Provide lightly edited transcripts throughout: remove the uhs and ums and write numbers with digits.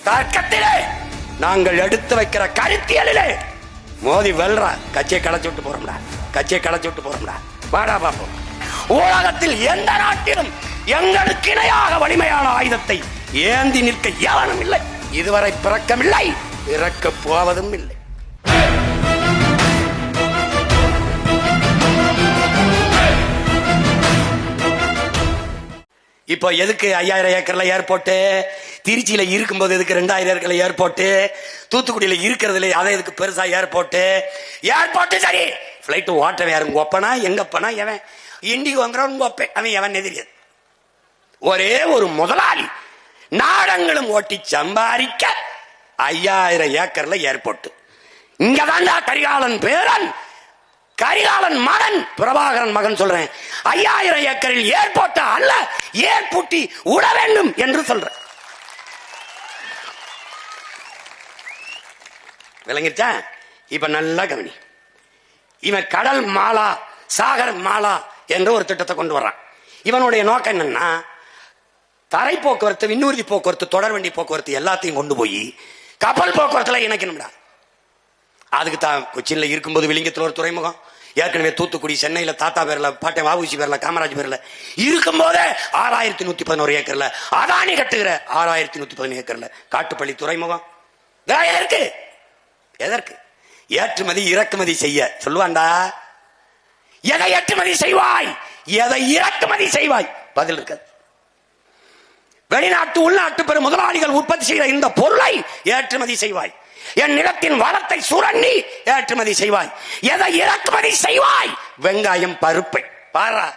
தர்க்கத்திலே நாங்கள் எடுத்து வைக்கிற கருத்தியலிலே மோதி வெல்ற கட்சியை களைச்சு விட்டு போறோம்டா, கட்சியை களைச்சு விட்டு போறோம்டா. வாடா பாப்போம். உலகத்தில் எந்த நாட்டிலும் எங்களுக்கு இணையாக வலிமையான ஆயுதத்தை ஏந்தி நிற்க எவனும் இல்லை. இதுவரை பிறக்கமில்லை, பிறக்க போவதும் இல்லை. இப்போ எதுக்கு 5000 ஏக்கர்ல ஏர்போர்ட், திருச்சியில இருக்கும்போது எதுக்கு 2000 ஏக்கர்ல ஏர்போர்ட், தூத்துக்குடியில இருக்கிறதுல அதை எதுக்கு பெருசா ஏர்போர்ட்? ஏர்போர்ட் சரி, பிளைட் ஓட்டவே யாரும் ஒப்பனா எங்கப்பனா எவன் இண்டிகோ வாங்குறவன் ஒப்பேன் அவன் எவன் தெரியாது. ஒரே ஒரு முதலாளி நாடங்களும் ஓட்டி சம்பாதிக்க 5000 ஏக்கர்ல ஏர்போர்ட். இங்கதான்டா கரிகாலன் பேரன், கரிகாலன் மகன், பிரபாகரன் மகன் சொல்றேன். 5000 ஏக்கரில் ஏர்போர்ட் அல்ல, ஏர்பூட்டி விட வேண்டும் என்று சொல்றேன். விளங்கிருச்சா? இப்ப நல்லா கவனி. இவன் கடல் மாலா, சாகர் மாலா என்ற ஒரு திட்டத்தை கொண்டு வர்றான். இவனுடைய நோக்கம் என்னன்னா, தரை போக்குவரத்து, விண்ணூர்தி போக்குவரத்து, தொடர்வண்டி போக்குவரத்து எல்லாத்தையும் கொண்டு போய் கப்பல் போக்குவரத்துல இணைக்கணும்டா. அதுக்கு தான் கொச்சின்ல இருக்கும்போது விளிங்கத்தில் ஒரு துறைமுகம், ஏற்கனவே தூத்துக்குடி, சென்னையில தாத்தா பேர்ல, பாட்டன் வாவுசி பேர்ல, காமராஜ் பேர்ல இருக்கும் போதே 6111 ஏக்கர்ல அதானி கட்டுகிற 6111 ஏக்கர்ல காட்டுப்பள்ளி துறைமுகம் எதற்கு? எதற்கு? ஏற்றுமதி இறக்குமதி செய்ய சொல்லுவாண்டா. எதை ஏற்றுமதி செய்வாய், எதை இறக்குமதி செய்வாய்? பதில் இருக்காது. வெளிநாட்டு உள்நாட்டு பெரும் முதலாளிகள் உற்பத்தி செய்கிற இந்த பொருளை ஏற்றுமதி செய்வாய். என் நிலத்தின் வளத்தை சுரண்டி ஏற்றுமதி செய்வாய். எதை இறக்குமதி செய்வாய்? வெங்காயம், பருப்பை. பாரா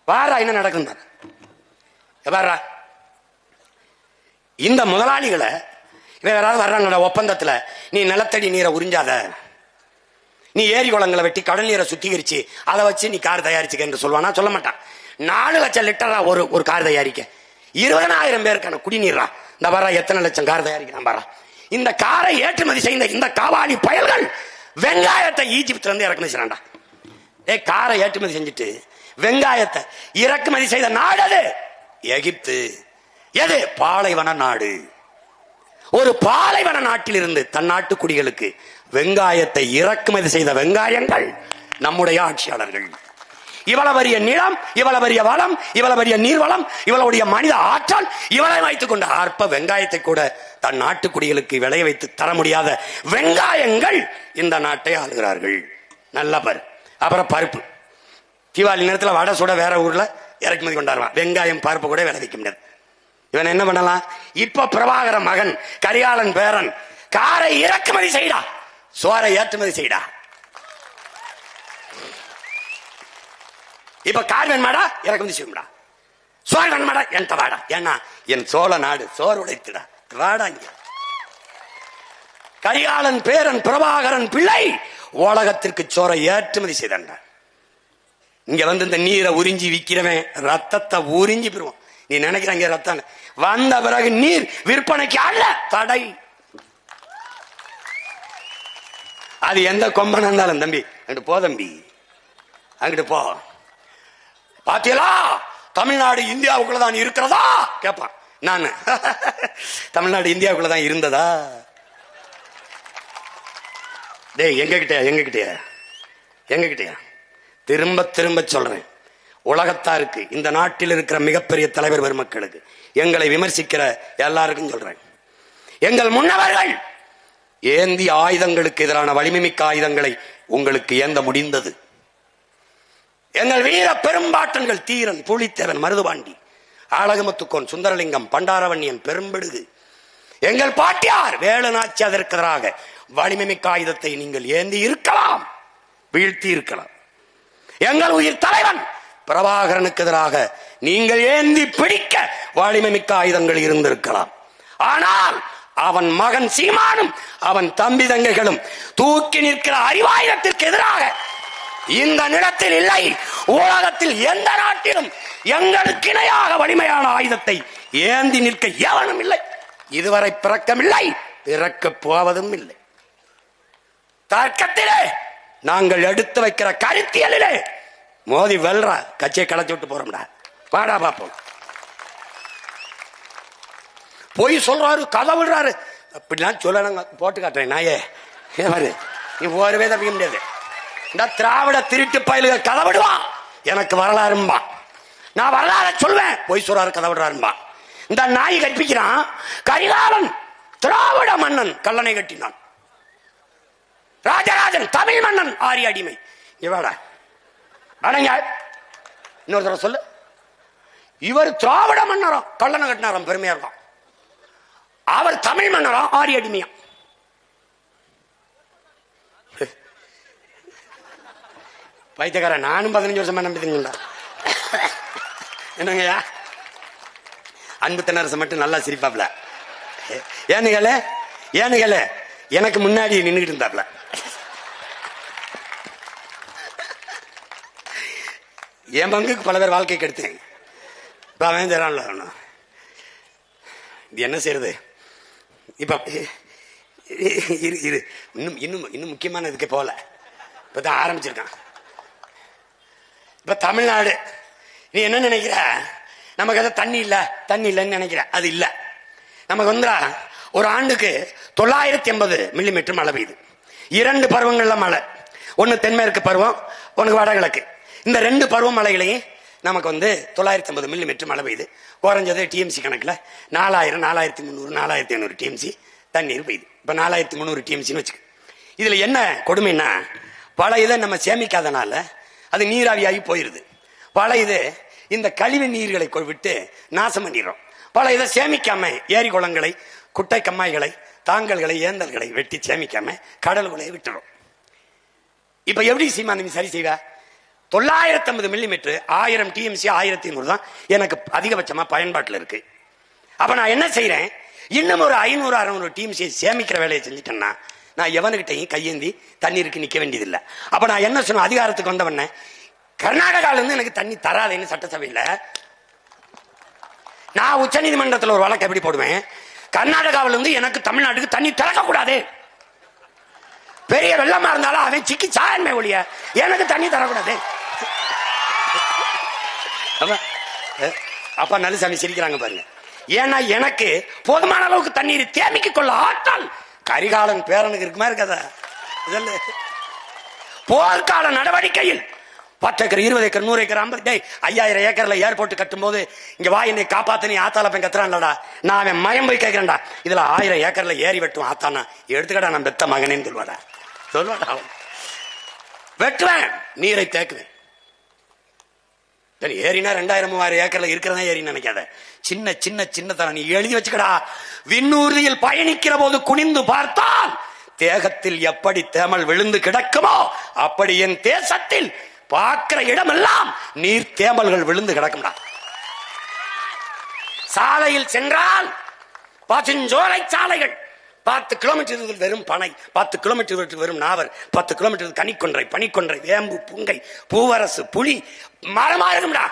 பாரா என்ன நடக்கும் பாரா. இந்த முதலாளிகளை யாராவது வர்றாங்க ஒப்பந்தத்துல, நீ நிலத்தடி நீரை உறிஞ்சாத, நீ ஏரி குளங்களை வெட்டி கடல் நீரை சுத்திகரிச்சு அதை வச்சு நீ கார் தயாரிச்சுக்க என்று சொல்லுவானா? சொல்ல மாட்டான். 4 லட்சம் லிட்டரா ஒரு கார் தயாரிக்க 20,000 பேருக்கான குடிநீரா இந்த பாரா எத்தனை லட்சம் கார் தயாரிக்கிறான் பாரா. இந்த காரை ஏற்றுமதி செய்த இந்த காவாலி பயல்கள் வெங்காயத்தை ஈஜிப்துல இருந்து இறக்குமதி செய்யறான்டா. காரை ஏற்றுமதி செஞ்சுட்டு வெங்காயத்தை இறக்குமதி செய்த நாடு அது எகிப்து. எது? பாலைவன நாடு. ஒரு பாலைவன நாட்டில் இருந்து தன் நாட்டு குடிகளுக்கு வெங்காயத்தை இறக்குமதி செய்த வெங்காயங்கள் நம்முடைய ஆட்சியாளர்கள். இவ்வளவு பெரிய நிலம், இவ்வளவு பெரிய வளம், இவ்வளவு பெரிய நீர்வளம், இவ்வளவுடைய மனித ஆற்றல், இவளை வைத்துக் கொண்ட அற்ப வெங்காயத்தை கூட தன் நாட்டு குடிகளுக்கு விளைய வைத்து தர முடியாத வெங்காயங்கள் இந்த நாட்டை ஆளுகிறார்கள். நல்ல பாரு. அப்புறம் பருப்பு. தீபாவளி நேரத்தில் வடை சுட வேற ஊர்ல இறக்குமதி கொண்டாடுவான். வெங்காயம் பருப்பு கூட விளைவிக்க முடியாது. இவன் என்ன பண்ணலாம்? இப்ப பிரபாகர மகன், கரிகாலன் பேரன், காரை இறக்குமதி செய்டா, சோரை ஏற்றுமதி செய்டா. இப்ப கார் வேணுமாடா, இறக்குமதி செய்யும்டா. சோறு வேணுமாடா, என்கிட்ட வாடா. ஏன்னா என் சோழ நாடு சோறு உடைத்துடா, வாடா இங்க. கரிகாலன் பேரன் பிரபாகரன் பிள்ளை உலகத்திற்கு சோரை ஏற்றுமதி செய்தான். இங்க வந்து இந்த நீரை உறிஞ்சி விக்கிறவன் ரத்தத்தை உறிஞ்சி பெறுவான். நீ நினைக்கிறாங்க ரத்தம் வந்த பிறகு நீர் விற்பனைக்கு அல்ல, தடை. அது எந்த கொம்பனா இருந்தாலும் தம்பி அங்கிட்டு போ, தம்பி அங்கிட்டு போ. பாத்தீங்களா, தமிழ்நாடு இந்தியாவுக்குள்ளதான் இருக்கிறதா கேட்பான். நான் தமிழ்நாடு இந்தியாவுக்குள்ளதான் இருந்ததா? டேய் எங்ககிட்டயா திரும்ப திரும்ப சொல்றேன். உலகத்தாருக்கு, இந்த நாட்டில் இருக்கிற மிகப்பெரிய தலைவர் பெருமக்களுக்கு, எங்களை விமர்சிக்கிற எல்லாருக்கும் சொல்றேன், எங்கள் முன்னவர்கள் ஏந்தி ஆயுதங்களுக்கு எதிரான வலிமைமிக்க ஆயுதங்களை உங்களுக்கு ஏந்த முடிந்தது. எங்கள் வீர பெரும்பாட்டன்கள் தீரன், புலித்தேவன், மருதுபாண்டி, ஆலகமத்துக்கோன், சுந்தரலிங்கம், பண்டாரவண்யன், பெரும்பெடுகு, எங்கள் பாட்டியார் வேலுநாச்சி அதற்கு எதிராக வலிமைமிக்க ஆயுதத்தை நீங்கள் ஏந்தி இருக்கலாம், வீழ்த்தி இருக்கலாம். எங்கள் உயிர் தலைவன் பிரபாகரனுக்கு எதிராக நீங்கள் ஏந்தி பிடிக்க வலிமைமிக்க ஆயுதங்கள் இருந்திருக்கலாம். ஆனால் அவன் மகன் சீமானும் அவன் தம்பி தங்கைகளும் தூக்கி நிற்கிற அறிவாயுதத்திற்கு எதிராக இந்த நிலத்தில் இல்லை, உலகத்தில் எந்த நாட்டிலும் எங்களுக்கு இணையாக வலிமையான ஆயுதத்தை ஏந்தி நிற்க எவனும் இல்லை. இதுவரை பிறக்கமில்லை, பிறக்க போவதும் இல்லை. தர்க்கத்திலே நாங்கள் எடுத்து வைக்கிற கருத்தியலிலே மோதி வெல்ற கட்சியை களைச்சு விட்டு போறோம்டா. வாடா பாப்போம். பொய் சொல்றாரு, கதை விடுறாரு. அப்படிலாம் சொல்லணுங்க, போட்டு காட்டுறேன் நாயே. நீ ஒருவே தப்பிக்க முடியாது. இந்த திராவிட திருட்டு பயலுக கதை விடுவான், எனக்கு வரலாறும்பா. நான் வரலாறு சொல்வேன், பொய் சொல்றாரு, கதை விடுறாரும்பா. இந்த நாய் கற்பிக்கிறான், கரிகாலன் திராவிட மன்னன் கல்லணை கட்டினான், ராஜராஜன் தமிழ் மன்னன் ஆரிய அடிமை. இவடா அடங்க, இன்னொரு தடவை சொல்லு. இவர் திராவிட மன்னரும் கல்லணை கட்டினாராம், பெருமையா இருக்கும். அவர் தமிழ் மன்னரும் ஆரிய அடிமையா. பைத்தியக்கார, நானும் 15 வருஷமா நம்பிட்டீங்களா? என்னங்கய்யா, அன்பு தென்னரசு மட்டும் நல்லா சிரிப்பாப்ல. ஏனுகள எனக்கு முன்னாடி நின்றுட்டு இருந்தாப்ல. என் பங்குக்கு பல பேர் வாழ்க்கை கெடுத்தேன். இப்ப அவன் தரான்ல, இது என்ன செய்யறது? இப்ப இன்னும் முக்கியமான இதுக்கு போல, இப்பதான் ஆரம்பிச்சிருக்கான். இப்ப தமிழ்நாடு, நீ என்ன நினைக்கிற? நமக்கு அதை தண்ணி இல்லைன்னு நினைக்கிற. அது இல்ல. நமக்கு வந்து ஒரு ஆண்டுக்கு 980 மில்லிமீட்டர் மழை பெய்யுது. 2 பருவங்கள்ல மழை, ஒன்னு தென்மேற்கு பருவம், ஒன்னு வடகிழக்கு. இந்த 2 பருவ மழைகளையும் நமக்கு வந்து 950 மில்லிமீட்டர் மழை பெய்யுது. குறைஞ்சது டிஎம்சி கணக்குல 4000, 4300, 4500 டிஎம்சி தண்ணீர் பெய்யுது. இப்ப 4300 டிஎம்சின்னு வச்சுக்க. இதுல என்ன கொடுமைன்னா, பல இதை நம்ம சேமிக்காதனால அது நீராவியாகி போயிருது. பல இது இந்த கழிவு நீர்களை விட்டு நாசம் பண்ணிடுறோம். பல இதை சேமிக்காம ஏரி குளங்களை, குட்டை கம்மாய்களை, தாங்கல்களை, ஏந்தல்களை வெட்டி சேமிக்காம கடல்களை விட்டுறோம். இப்ப எப்படி சீமான் சரி செய்வ? 950 மில்லிமீட்டர் 1000 டிஎம்சி 1100 தான் எனக்கு அதிகபட்சமா பயன்பாட்டில் இருக்கு. அப்ப நான் என்ன செய்யறேன்? இன்னும் ஒரு 500, 600 டிஎம்சி சேமிக்கிற வேலையை செஞ்சுட்டேன்னா நான் எவனுக்கிட்டையும் கையேந்தி தண்ணீருக்கு நிக்க வேண்டியதில்லை. அப்ப நான் என்ன சொன்ன, அதிகாரத்துக்கு வந்தவன கர்நாடகால இருந்து எனக்கு தண்ணி தராதுன்னு சட்டசபையில நான் உச்ச நீதிமன்றத்தில் ஒரு வழக்கு எப்படி போடுவேன்? கர்நாடகாவில இருந்து எனக்கு தமிழ்நாட்டுக்கு தண்ணி திறக்க கூடாது. பெரிய வெள்ளமா இருந்தாலும் அவன் சிக்கி சாயன்மை ஒழிய எனக்கு தண்ணி தரக்கூடாது. அப்ப நல்லசாமி சிரிக்கிறாங்க பாருங்க. ஏன்னா எனக்கு போதுமான அளவுக்கு தண்ணீர் தேமிக்க கொள்ள ஆற்றல் கரிகாலன் பேரனுக்கு இருக்குமா இருக்காதா? போர்க்கால நடவடிக்கையில் 10 ஏக்கர், 20 ஏக்கர், 100 ஏக்கர், 50, 5000 ஏக்கர்ல ஏர்போர்ட் கட்டும் போது இங்க வா என்னை காப்பாத்து, நீ ஆத்தால போய் கத்துறான்லடா. நான் அவன் மயம் போய் கேட்கிறேன்டா, இதுல 1000 ஏக்கர்ல ஏறி வெட்டும் ஆத்தானா எடுத்துக்கடா, நான் பெத்த மகனேன்னு சொல்வாடா. வெட்டுவேன், நீரை தேக்குவேன். ஏரினா 2000, 3000 ஏக்கர்ல இருக்கிறதா ஏரின்னு நினைக்காத. சின்ன சின்ன சின்னத்தனம் நீ எழுதி வச்சுக்கடா. விண்ணூர்தியில் பயணிக்கிற போது குனிந்து பார்த்தால் தேகத்தில் எப்படி தேமல் விழுந்து கிடக்குமோ அப்படி என் தேசத்தில் பார்க்கிற இடமெல்லாம் நீர் தேமல்கள் விழுந்து கிடக்கும்டா. சாலையில் சென்றால் பசுஞ்சோலை சாலைகள், 10 கிலோமீட்டர் வெறும் பனை, 10 கிலோமீட்டர் வெறும் நாவர், 10 கிலோமீட்டர் கனிக்கொன்றை, பனிக்கொன்றை, வேம்பு, புங்கை, பூவரசு, புலி மரமா இருக்கும்டா.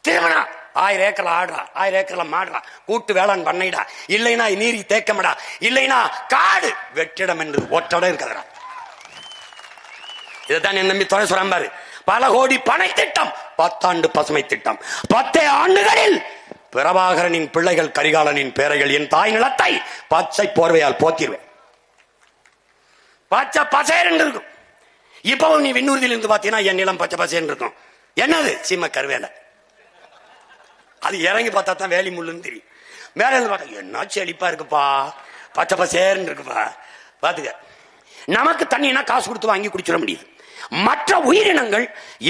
திருமணம் 1000 ஏக்கர்ல ஆடுறா, 1000 ஏக்கர்ல மாடுறா, கூட்டு வேளாண் பண்ணைடா. இல்லைனா நீரி தேக்கமடா, இல்லைனா காடு வெற்றிடம் என்று ஒற்றட இருக்கிறா. இதுதான் என் நம்பி தொலை சொல்றாரு. பல கோடி பனை திட்டம், 10 ஆண்டு பசுமை திட்டம், 10 ஆண்டுகளில் பிரபாகரனின் பிள்ளைகள் கரிகாலனின் பேரைகள் என் தாய் நிலத்தை பச்சை போர்வையால் போத்திடுவேன். பச்சை பசேர் என்று இருக்கும். இப்பவும் நீ விண்ணூர்தியில் இருந்து பாத்தீங்கன்னா என் நிலம் பச்சை பசேர் இருக்கும். என்னது? சீம கருவேலை. அது இறங்கி பார்த்தா தான் வேலி முள்ளுன்னு தெரியும். மேல இருந்து பார்த்தா என்ன செழிப்பா இருக்குப்பா, பச்சை பசேர்ன்னு இருக்குப்பா. பாத்துக்க, நமக்கு தண்ணினா காசு கொடுத்து வாங்கி குடிச்சிட முடியுது. மற்ற உயிரினங்கள்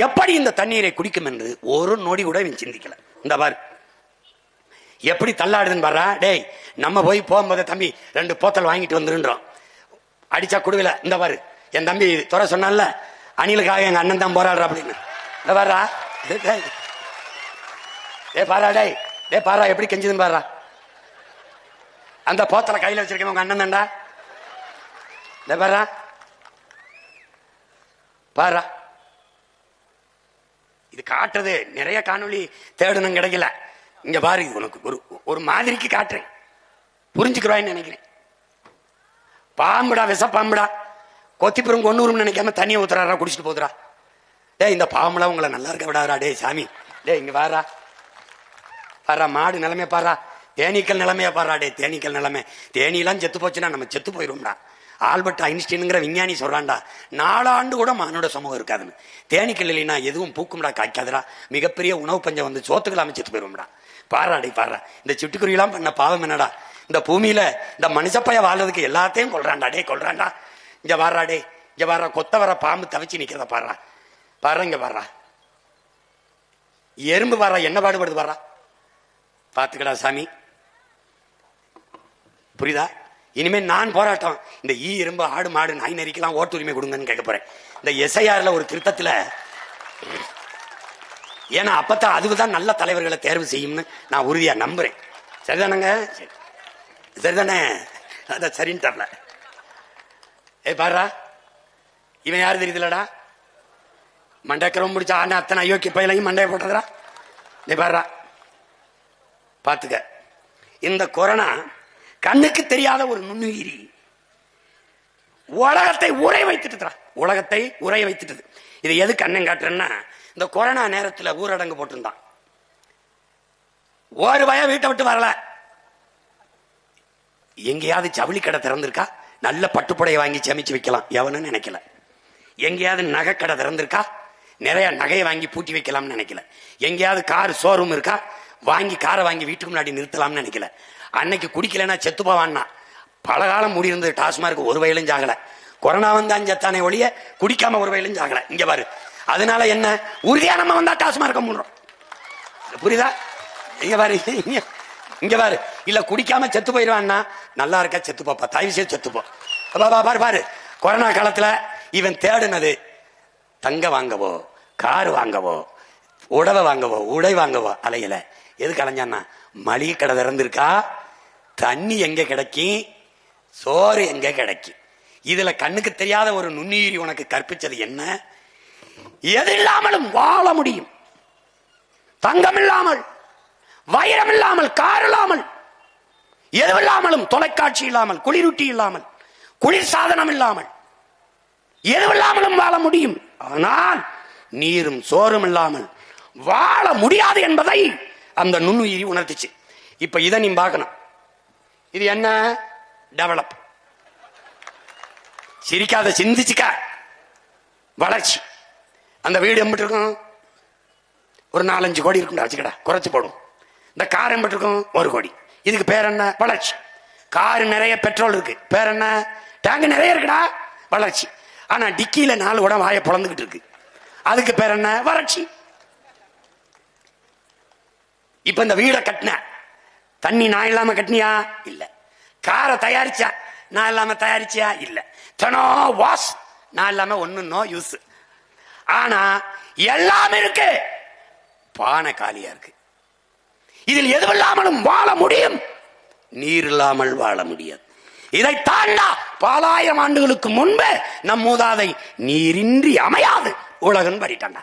எப்படி இந்த தண்ணீரை குடிக்கும் என்று ஒரு நொடி கூட சிந்திக்கல. இந்த பாரு எப்படி தள்ளாடுதுன்னு பாரு. டேய், நம்ம போய் போகும்போது தம்பி 2 போத்தல் வாங்கிட்டு வந்துருன்றோம், அடிச்சா குடுவில. இந்த பாரு என் தம்பி துறை சொன்னான்ல, அணிலுக்காக எங்க அண்ணன் தான் போராடுற அப்படின்னு. இந்த பாரா, டே பாரா, டே பாரா எப்படி கெஞ்சுதுன்னு பாரா. அந்த போத்தலை கையில வச்சிருக்கேன் உங்க அண்ணன் தான்டா. இந்த பாரா பாரா, இது காட்டுறது நிறைய காணொளி தேடணும், கிடைக்கல. இங்க பாரு, உனக்கு ஒரு மாதிரிக்கு காட்டுறேன், புரிஞ்சுக்கிறான்னு நினைக்கிறேன். பாம்புடா, விஷ பாம்புடா, கொத்திப்புறம் கொன்னூரும் நினைக்காம தண்ணியை ஊத்துறாரா, குடிச்சிட்டு போதுரா. டே இந்த பாம்புலாம் உங்களை நல்லா இருக்க விடாதா. டே சாமி, டே இங்க வாரா, பாரா மாடு நிலைமை பாரா, தேனீக்கள் நிலைமையா பாராடே, தேனீக்கள் நிலைமை. தேனிலாம் செத்து போச்சுன்னா நம்ம செத்து போயிரும்டா. ஆல்பர்ட் ஐன்ஸ்டீனுங்கிற விஞ்ஞானி சொல்றான்டா, 4 ஆண்டு கூட மானுட சமூகம் இருக்காதுன்னு. தேனீக்கள் இல்லைன்னா எதுவும் பூக்கும்டா, காய்க்காதுடா. மிகப்பெரிய உணவு பஞ்சம் வந்து சோத்துக்கலாம செத்து போயிரும்டா. பாராடே பாரா. இந்த சிட்டுக்குருவிலாம் பண்ண பாவம் என்னடா, இந்த பூமியில இந்த மனுஷப்பைய வாழ்றதுக்கு எல்லாத்தையும் கொள்றான்டா. டே கொள்றான்டா. இங்க வாராடே, இங்க வாரா. கொத்த வர பாம்பு தவிச்சு நிக்கிறத பாடுறா பாரு. இங்க வாரா. எறும்பு வாரா, என்ன பாடுபடுது பாரா. பாத்துக்கடா சாமி, புரியுதா? இனிமே நான் போராட்டம். இந்த எறும்பு, ஆடு, மாடு, நாய் நரிக்கெல்லாம் ஓட்டு உரிமை கொடுங்கன்னு கேட்க போறேன். இந்த எஸ்ஐஆர்ல ஒரு திருத்தத்துல, ஏன்னா அப்பதான் அதுதான் நல்ல தலைவர்களை தேர்வு செய்யும்னு நான் உறுதியா நம்புறேன். சரிதானங்க? சரிதானே? அதான் சரின்னு தரல. பாரா, இவன் யாரு தெரியுதுலடா? மண்டைக்கிறவன் முடிச்சா ஆனா அத்தனை அயோக்கிய பயிலையும் மண்டைய போட்டதுடா. நீ பாரா, பாத்துக்க. இந்த கொரோனா கண்ணுக்கு தெரியாத ஒரு நுண்ணுயிரி உலகத்தை உரை வைத்துட்டு, உலகத்தை உரை வைத்துட்டு. இதை எது கண்ணன் காட்டுறேன்னா, இந்த கொரோனா நேரத்தில் ஊரடங்கு போட்டிருந்தான். ஒரு பய வீட்டை விட்டு வரல. எங்கேயாவது ஜவுளி கடை திறந்திருக்கா? நல்ல பட்டுப்புடையை வாங்கி சமைச்சு வைக்கலாம் எவனும் நினைக்கல. எங்கேயாவது நகை கடை திறந்திருக்கா? நிறைய நகையை வாங்கி பூட்டி வைக்கலாம்னு நினைக்கல. எங்கேயாவது கார் ஷோரூம் இருக்கா? வாங்கி காரை வாங்கி வீட்டுக்கு முன்னாடி நிறுத்தலாம்னு நினைக்கல. அன்னைக்கு குடிக்கலன்னா செத்து போவான்னா. பல காலம் மூடி இருந்தது டாஸ்மார்க், ஒரு வயலும் ஜாகல. கொரோனா வந்தா செத்தானே ஒழிய குடிக்காம ஒரு வயலும் ஜாகல. இங்க பாரு. அதனால என்ன, உறுதியா நம்ம வந்தா டாஸ்மார்க்க மூடுறோம். புரியுதா? இங்க பாரு, இங்க பாரு. இல்ல குடிக்காம செத்து போயிருவான்னா, நல்லா இருக்கா செத்து போப்பா, தயவு செய்து செத்து போ. பாரு பாரு. கொரோனா காலத்துல இவன் தேடுனது தங்க வாங்கவோ, கார் வாங்கவோ, உடவை வாங்கவோ, உடை வாங்கவோ அலையில. எதுக்கு அலைஞ்சான்னா, மளிகை கடை திறந்திருக்கா? தண்ணி எங்க கிடைக்கும்? சோறு எங்க கிடைக்கும்? இதுல கண்ணுக்கு தெரியாத ஒரு நுண்ணுயிரி உனக்கு கற்பிச்சது என்ன? எது இல்லாமலும் வாழ முடியும். தங்கம் இல்லாமல், வைரம் இல்லாமல், கார் இல்லாமல், எது இல்லாமலும், தொலைக்காட்சி இல்லாமல், குளிரூட்டி இல்லாமல், குளிர் சாதனம் இல்லாமல், எது இல்லாமலும் வாழ முடியும். ஆனால் நீரும் சோறும் இல்லாமல் வாழ முடியாது என்பதை அந்த நுண்ணுயிரி உணர்த்திச்சு. இப்ப இதை நீ பார்க்கணும். இது என்ன? டெவலப். சிரிக்காத, சிந்திச்சுக்க. வளர்ச்சி. அந்த வீடு எம்பிட்டு இருக்கும்? ஒரு 4-5 கோடி இருக்கும். வச்சுக்கடா, குறைச்சு போடும். இந்த கார் எம்பிட்டு இருக்கும்? 1 கோடி. இதுக்கு பேர் என்ன? வளர்ச்சி. காரு நிறைய பெட்ரோல் இருக்கு, பேர் என்ன? டேங்க் நிறைய இருக்குடா, வளர்ச்சி. ஆனா டிக்கியில 4 உடம் வாயை பொழந்துகிட்டு இருக்கு, அதுக்கு பேர் என்ன? வறட்சி. இப்ப இந்த வீடை கட்டின தண்ணி நான் இல்லாம கட்டினியா? இல்ல. காரை தயாரிச்சா நான் இல்லாம தயாரிச்சியா? இல்ல. தனோ வாஸ் நான் இல்லாம ஒண்ணு நோ யூஸ். ஆனா எல்லாம் இருக்கு, பானை காலியா இருக்கு. இதில் எது இல்லாமலும் வாழ முடியும், நீர் இல்லாமல் வாழ முடியாது. இதை தாண்டா பல ஆயிரம் ஆண்டுகளுக்கு முன்பு நம் மூதாதை நீரின்றி அமையாது உலகம் படிட்டாங்க.